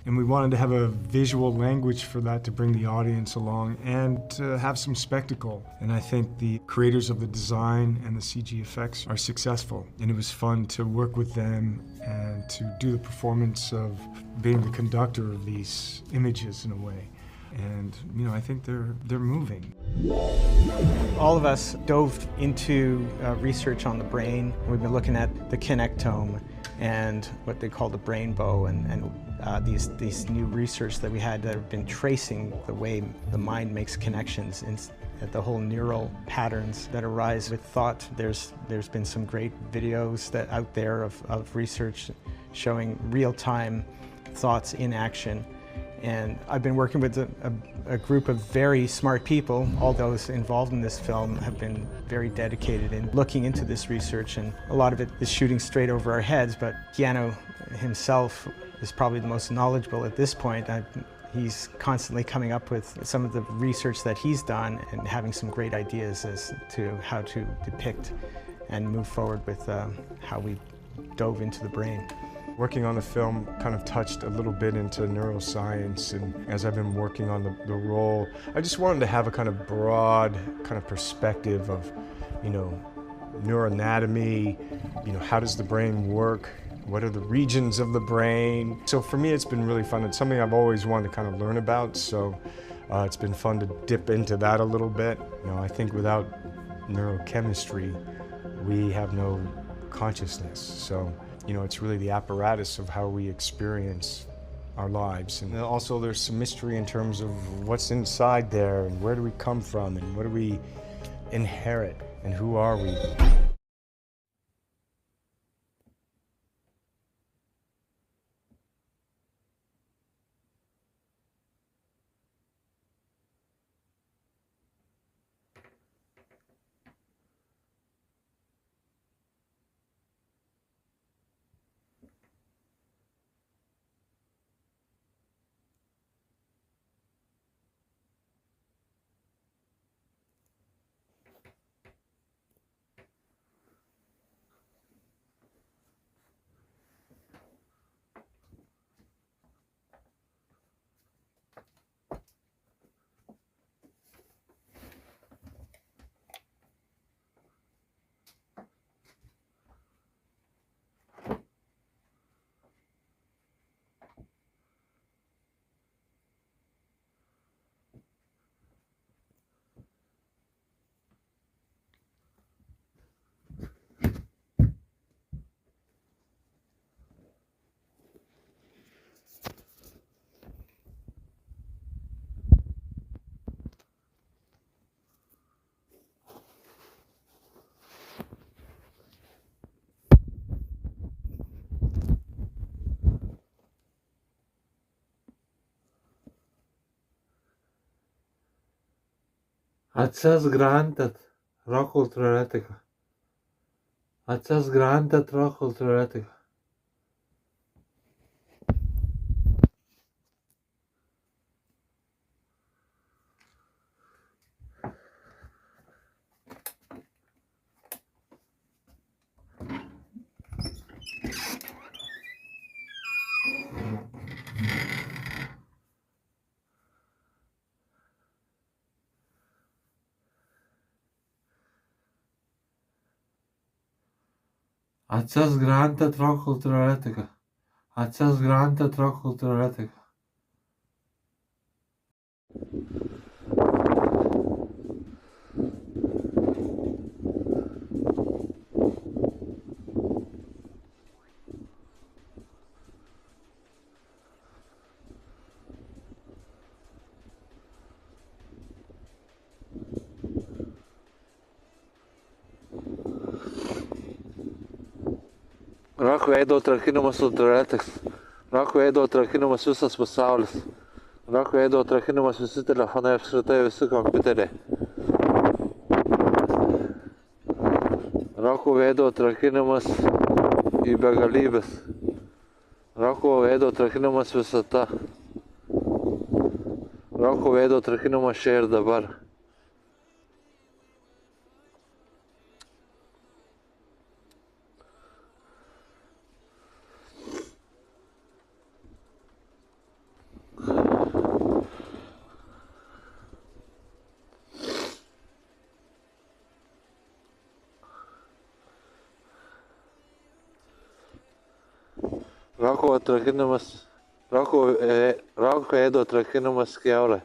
And we wanted to have a visual language for that to bring the audience along and to have some spectacle. And I think the creators of the design and the CG effects are successful. And it was fun to work with them and to do the performance of being the conductor of these images in a way. And, you know, I think they're moving. All of us dove into research on the brain. We've been looking at the connectome and what they call the brain bow, and these new research that we had that have been tracing the way the mind makes connections in the whole neural patterns that arise with thought. There's been some great videos that out there of research showing real-time thoughts in action. And I've been working with a group of very smart people. All those involved in this film have been very dedicated in looking into this research, and a lot of it is shooting straight over our heads, but Keanu himself is probably the most knowledgeable at this point. He's constantly coming up with some of the research that he's done and having some great ideas as to how to depict and move forward with how we dove into the brain. Working on the film kind of touched a little bit into neuroscience, and as I've been working on the role, I just wanted to have a kind of broad kind of perspective of, you know, neuroanatomy, you know, how does the brain work? What are the regions of the brain? So for me, it's been really fun. It's something I've always wanted to kind of learn about, so it's been fun to dip into that a little bit. You know, I think without neurochemistry, we have no consciousness. So, you know, it's really the apparatus of how we experience our lives. And also there's some mystery in terms of what's inside there and where do we come from and what do we inherit and who are we? Atsas grantat rocul teoretica. Atsas grantat rocul teoretica. Atsas grantat rocul teoretica. Atsas grantat rocul teoretica. Rock veido trakinamas ultraletiks. Rock veido trakinamas visas pasaulis. Rock veido trakinamas visi telefonai, apskritai visi kompiuteriai. Roko veido trakinamas į begalybės. Roko veido trakinamas visata. Roko veido trakinamas čia ir dabar. Rauko ėdo atrakinimas kiaulė.